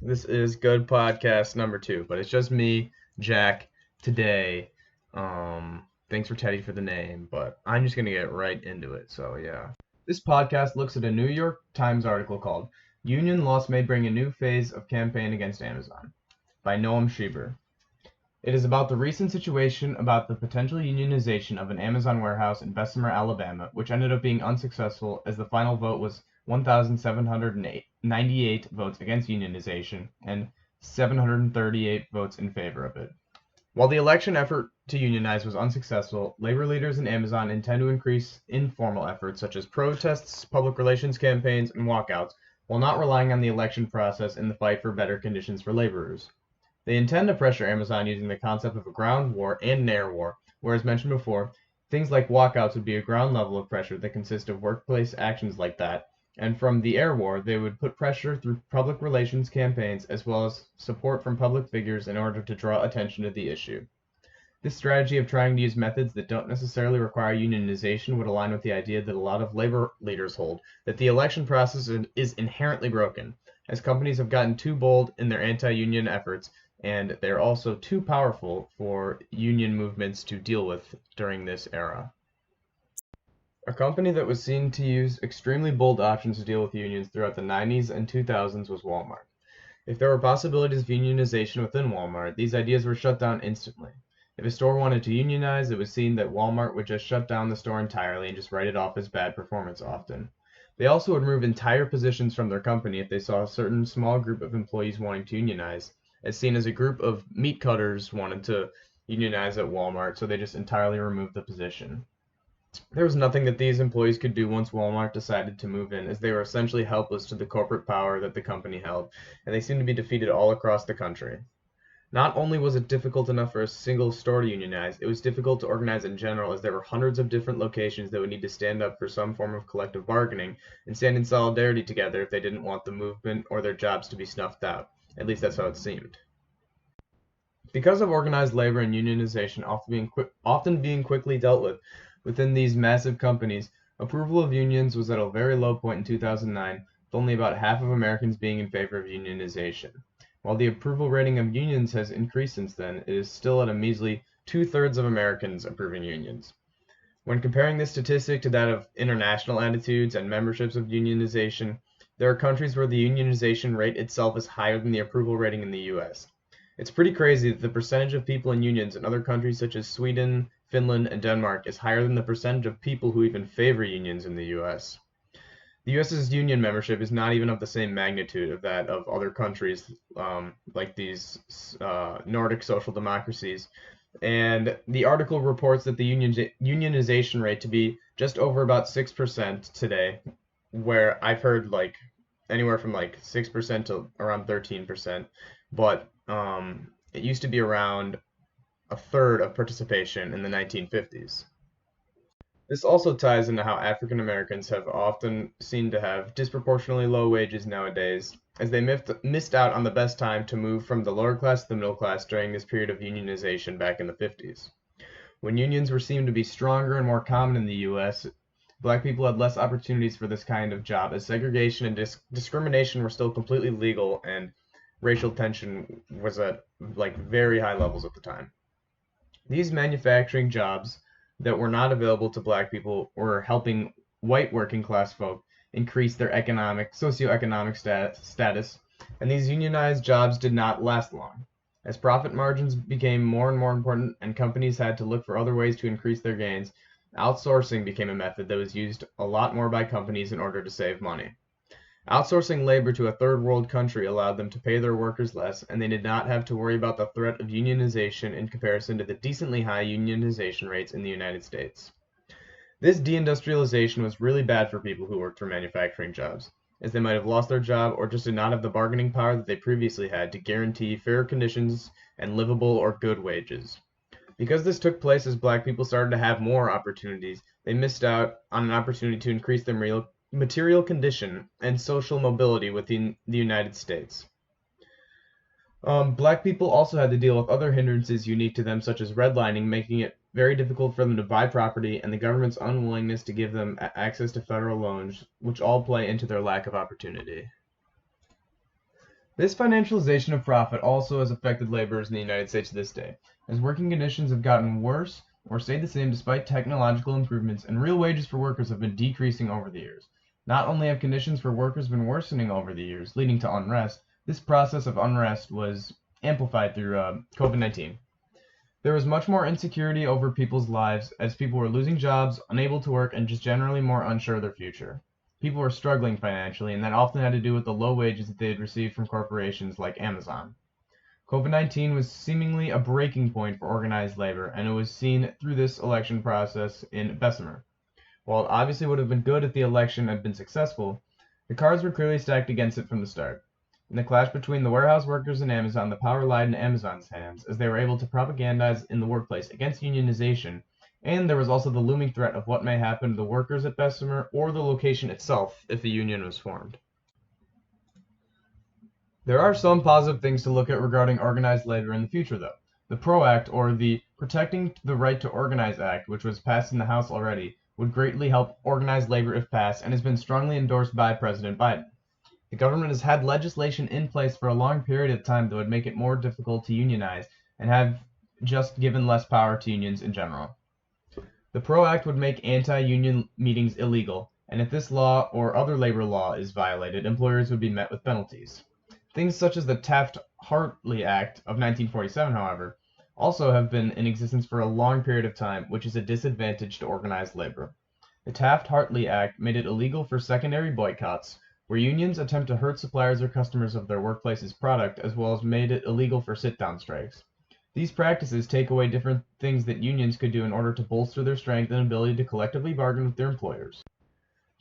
This is Good Podcast number 2, but it's just me, Jack, today. Thanks for Teddy for the name, but I'm just gonna get right into it. So yeah, this podcast looks at a New York Times article called "Union Loss May Bring a New Phase of Campaign Against Amazon" by Noam Schieber. It is about the recent situation about the potential unionization of an Amazon warehouse in Bessemer, Alabama, which ended up being unsuccessful as the final vote was 1,798 votes against unionization and 738 votes in favor of it. While the election effort to unionize was unsuccessful, labor leaders in Amazon intend to increase informal efforts such as protests, public relations campaigns, and walkouts, while not relying on the election process in the fight for better conditions for laborers. They intend to pressure Amazon using the concept of a ground war and an air war, where, as mentioned before, things like walkouts would be a ground level of pressure that consists of workplace actions like that, and from the air war they would put pressure through public relations campaigns as well as support from public figures in order to draw attention to the issue. This strategy of trying to use methods that don't necessarily require unionization would align with the idea that a lot of labor leaders hold, that the election process is inherently broken, as companies have gotten too bold in their anti-union efforts, and they're also too powerful for union movements to deal with during this era. A company that was seen to use extremely bold options to deal with unions throughout the 90s and 2000s was Walmart. If there were possibilities of unionization within Walmart, these ideas were shut down instantly. If a store wanted to unionize, it was seen that Walmart would just shut down the store entirely and just write it off as bad performance often. They also would remove entire positions from their company if they saw a certain small group of employees wanting to unionize, as seen as a group of meat cutters wanted to unionize at Walmart, so they just entirely removed the position. There was nothing that these employees could do once Walmart decided to move in, as they were essentially helpless to the corporate power that the company held, and they seemed to be defeated all across the country. Not only was it difficult enough for a single store to unionize, it was difficult to organize in general, as there were hundreds of different locations that would need to stand up for some form of collective bargaining and stand in solidarity together if they didn't want the movement or their jobs to be snuffed out. At least that's how it seemed. Because of organized labor and unionization often being quickly dealt with within these massive companies, approval of unions was at a very low point in 2009, with only about half of Americans being in favor of unionization. While the approval rating of unions has increased since then, it is still at a measly 2/3 of Americans approving unions. When comparing this statistic to that of international attitudes and memberships of unionization, there are countries where the unionization rate itself is higher than the approval rating in the US. It's pretty crazy that the percentage of people in unions in other countries such as Sweden, Finland, and Denmark is higher than the percentage of people who even favor unions in the US. The US's union membership is not even of the same magnitude of that of other countries like these Nordic social democracies. And the article reports that the unionization rate to be just over about 6% today, where I've heard like anywhere from like 6% to around 13%, but it used to be around a third of participation in the 1950s. This also ties into how African Americans have often seen to have disproportionately low wages nowadays, as they missed out on the best time to move from the lower class to the middle class during this period of unionization back in the 50s. When unions were seen to be stronger and more common in the US, black people had less opportunities for this kind of job, as segregation and discrimination were still completely legal and racial tension was at like very high levels at the time. These manufacturing jobs that were not available to black people were helping white working class folk increase their socioeconomic status, and these unionized jobs did not last long. As profit margins became more and more important and companies had to look for other ways to increase their gains, outsourcing became a method that was used a lot more by companies in order to save money. Outsourcing labor to a third world country allowed them to pay their workers less, and they did not have to worry about the threat of unionization in comparison to the decently high unionization rates in the United States. This deindustrialization was really bad for people who worked for manufacturing jobs, as they might have lost their job or just did not have the bargaining power that they previously had to guarantee fair conditions and livable or good wages. Because this took place as black people started to have more opportunities, they missed out on an opportunity to increase their material condition and social mobility within the United States. Black people also had to deal with other hindrances unique to them, such as redlining, making it very difficult for them to buy property, and the government's unwillingness to give them access to federal loans, which all play into their lack of opportunity. This financialization of profit also has affected laborers in the United States to this day, as working conditions have gotten worse or stayed the same despite technological improvements, and real wages for workers have been decreasing over the years. Not only have conditions for workers been worsening over the years, leading to unrest, this process of unrest was amplified through COVID-19. There was much more insecurity over people's lives as people were losing jobs, unable to work, and just generally more unsure of their future. People were struggling financially, and that often had to do with the low wages that they had received from corporations like Amazon. COVID-19 was seemingly a breaking point for organized labor, and it was seen through this election process in Bessemer. While it obviously would have been good if the election had been successful, the cards were clearly stacked against it from the start. In the clash between the warehouse workers and Amazon, the power lied in Amazon's hands, as they were able to propagandize in the workplace against unionization, and there was also the looming threat of what may happen to the workers at Bessemer or the location itself if a union was formed. There are some positive things to look at regarding organized labor in the future, though. The PRO Act, or the Protecting the Right to Organize Act, which was passed in the House already, would greatly help organized labor if passed and has been strongly endorsed by President Biden. The government has had legislation in place for a long period of time that would make it more difficult to unionize and have just given less power to unions in general. The PRO Act would make anti-union meetings illegal, and if this law or other labor law is violated, employers would be met with penalties. Things such as the Taft-Hartley Act of 1947, however, also have been in existence for a long period of time, which is a disadvantage to organized labor. The Taft-Hartley Act made it illegal for secondary boycotts, where unions attempt to hurt suppliers or customers of their workplace's product, as well as made it illegal for sit-down strikes. These practices take away different things that unions could do in order to bolster their strength and ability to collectively bargain with their employers.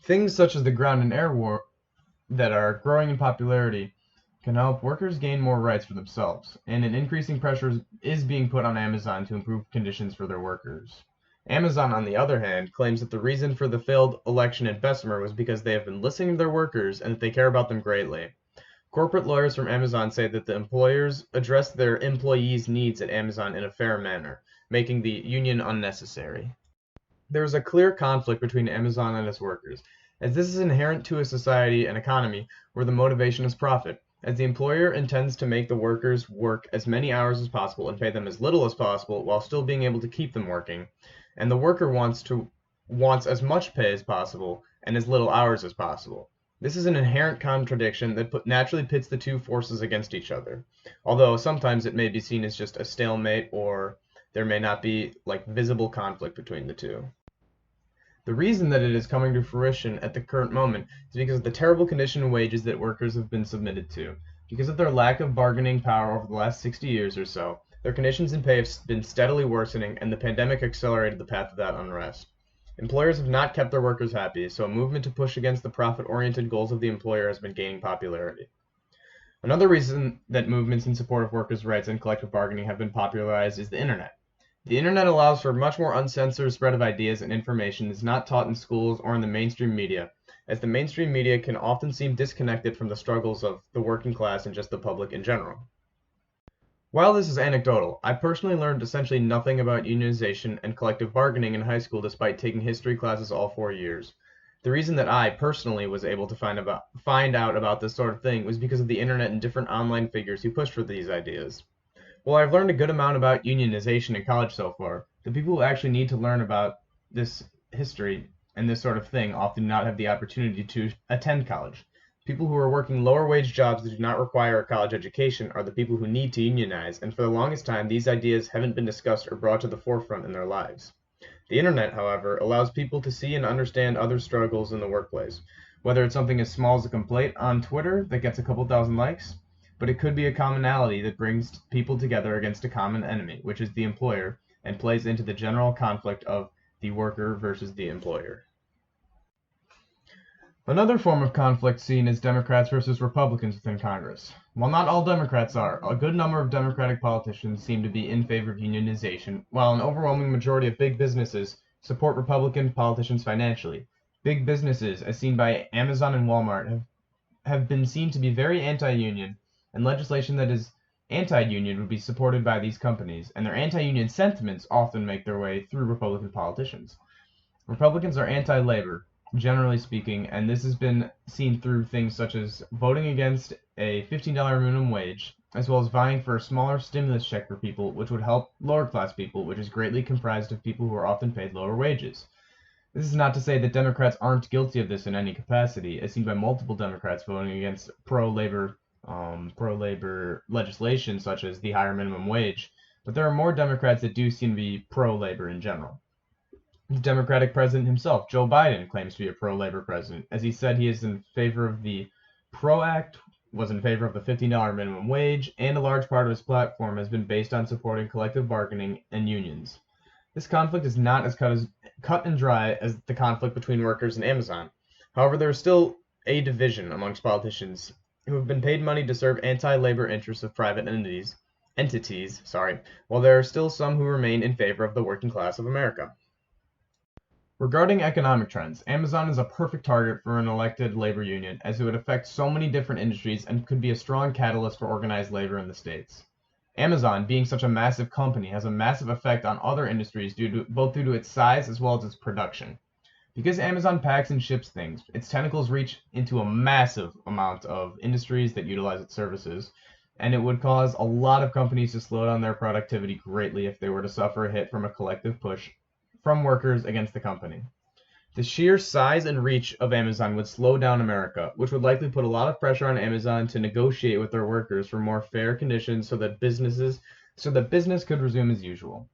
Things such as the ground and air war that are growing in popularity can help workers gain more rights for themselves, and an increasing pressure is being put on Amazon to improve conditions for their workers. Amazon, on the other hand, claims that the reason for the failed election in Bessemer was because they have been listening to their workers and that they care about them greatly. Corporate lawyers from Amazon say that the employers address their employees' needs at Amazon in a fair manner, making the union unnecessary. There is a clear conflict between Amazon and its workers, as this is inherent to a society and economy where the motivation is profit, as the employer intends to make the workers work as many hours as possible and pay them as little as possible while still being able to keep them working, and the worker wants as much pay as possible and as little hours as possible. This is an inherent contradiction that naturally pits the two forces against each other, although sometimes it may be seen as just a stalemate or there may not be visible conflict between the two. The reason that it is coming to fruition at the current moment is because of the terrible condition and wages that workers have been submitted to. Because of their lack of bargaining power over the last 60 years or so, their conditions and pay have been steadily worsening, and the pandemic accelerated the path of that unrest. Employers have not kept their workers happy, so a movement to push against the profit-oriented goals of the employer has been gaining popularity. Another reason that movements in support of workers' rights and collective bargaining have been popularized is the internet. The internet allows for a much more uncensored spread of ideas and information that is not taught in schools or in the mainstream media, as the mainstream media can often seem disconnected from the struggles of the working class and just the public in general. While this is anecdotal, I personally learned essentially nothing about unionization and collective bargaining in high school despite taking history classes all 4 years. The reason that I personally was able to find out about this sort of thing was because of the internet and different online figures who pushed for these ideas. While I've learned a good amount about unionization in college so far, the people who actually need to learn about this history and this sort of thing often do not have the opportunity to attend college. People who are working lower wage jobs that do not require a college education are the people who need to unionize, and for the longest time these ideas haven't been discussed or brought to the forefront in their lives. The internet, however, allows people to see and understand other struggles in the workplace, whether it's something as small as a complaint on Twitter that gets a couple thousand likes, but it could be a commonality that brings people together against a common enemy, which is the employer, and plays into the general conflict of the worker versus the employer. Another form of conflict seen is Democrats versus Republicans within Congress. While not all Democrats are, a good number of Democratic politicians seem to be in favor of unionization, while an overwhelming majority of big businesses support Republican politicians financially. Big businesses, as seen by Amazon and Walmart, have been seen to be very anti-union, and legislation that is anti-union would be supported by these companies, and their anti-union sentiments often make their way through Republican politicians. Republicans are anti-labor, generally speaking, and this has been seen through things such as voting against a $15 minimum wage, as well as vying for a smaller stimulus check for people, which would help lower class people, which is greatly comprised of people who are often paid lower wages. This is not to say that Democrats aren't guilty of this in any capacity, as seen by multiple Democrats voting against pro-labor legislation such as the higher minimum wage, but there are more Democrats that do seem to be pro-labor in general. The Democratic president himself, Joe Biden, claims to be a pro-labor president, as he said he is in favor of the PRO Act, was in favor of the $15 minimum wage, and a large part of his platform has been based on supporting collective bargaining and unions. This conflict is not as cut and dry as the conflict between workers and Amazon. However, there is still a division amongst politicians who have been paid money to serve anti-labor interests of private entities, while there are still some who remain in favor of the working class of America. Regarding economic trends, Amazon is a perfect target for an elected labor union, as it would affect so many different industries and could be a strong catalyst for organized labor in the States. Amazon, being such a massive company, has a massive effect on other industries both due to its size as well as its production. Because Amazon packs and ships things, its tentacles reach into a massive amount of industries that utilize its services, and it would cause a lot of companies to slow down their productivity greatly if they were to suffer a hit from a collective push from workers against the company. The sheer size and reach of Amazon would slow down America, which would likely put a lot of pressure on Amazon to negotiate with their workers for more fair conditions so that business could resume as usual.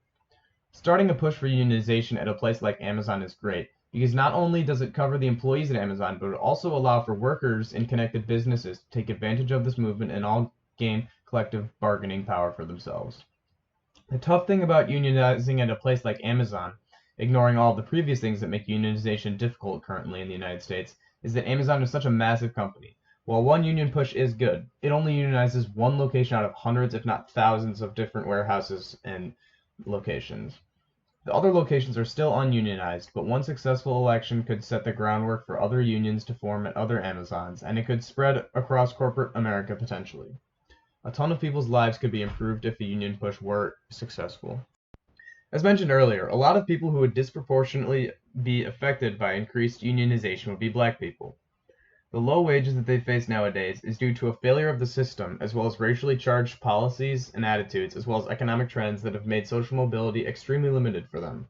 Starting a push for unionization at a place like Amazon is great, because not only does it cover the employees at Amazon, but it also allow for workers in connected businesses to take advantage of this movement and all gain collective bargaining power for themselves. The tough thing about unionizing at a place like Amazon, ignoring all the previous things that make unionization difficult currently in the United States, is that Amazon is such a massive company. While one union push is good, it only unionizes one location out of hundreds, if not thousands, of different warehouses and locations. The other locations are still ununionized, but one successful election could set the groundwork for other unions to form at other Amazons, and it could spread across corporate America potentially. A ton of people's lives could be improved if a union push were successful. As mentioned earlier, a lot of people who would disproportionately be affected by increased unionization would be black people. The low wages that they face nowadays is due to a failure of the system, as well as racially charged policies and attitudes, as well as economic trends that have made social mobility extremely limited for them.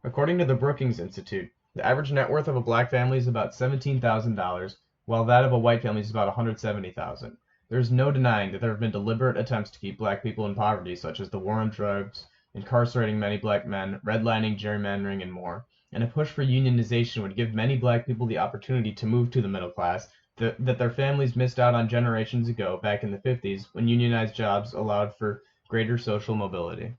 According to the Brookings Institute, the average net worth of a black family is about $17,000, while that of a white family is about $170,000. There is no denying that there have been deliberate attempts to keep black people in poverty, such as the war on drugs, incarcerating many black men, redlining, gerrymandering, and more. And a push for unionization would give many black people the opportunity to move to the middle class that their families missed out on generations ago back in the 50s when unionized jobs allowed for greater social mobility.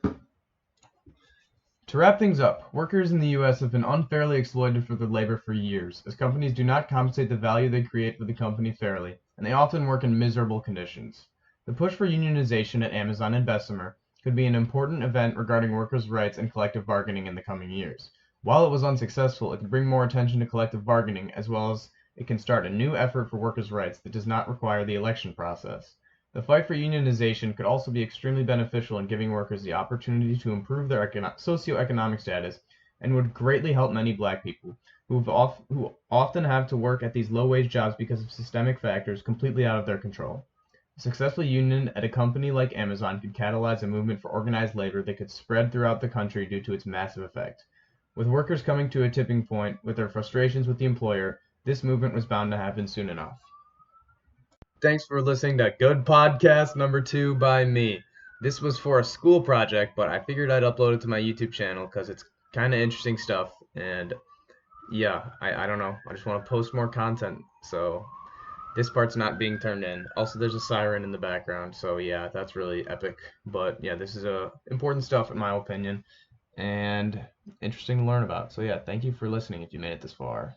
To wrap things up, workers in the US have been unfairly exploited for their labor for years, as companies do not compensate the value they create for the company fairly, and they often work in miserable conditions. The push for unionization at Amazon and Bessemer could be an important event regarding workers' rights and collective bargaining in the coming years. While it was unsuccessful, it could bring more attention to collective bargaining, as well as it can start a new effort for workers' rights that does not require the election process. The fight for unionization could also be extremely beneficial in giving workers the opportunity to improve their socioeconomic status and would greatly help many black people who often have to work at these low-wage jobs because of systemic factors completely out of their control. A successful union at a company like Amazon could catalyze a movement for organized labor that could spread throughout the country due to its massive effect. With workers coming to a tipping point with their frustrations with the employer, this movement was bound to happen soon enough. Thanks for listening to Good Podcast number 2 by me. This was for a school project, but I figured I'd upload it to my YouTube channel because it's kind of interesting stuff. And yeah, I don't know. I just want to post more content. So this part's not being turned in. Also, there's a siren in the background. So yeah, that's really epic. But yeah, this is important stuff in my opinion and interesting to learn about. So yeah, thank you for listening if you made it this far.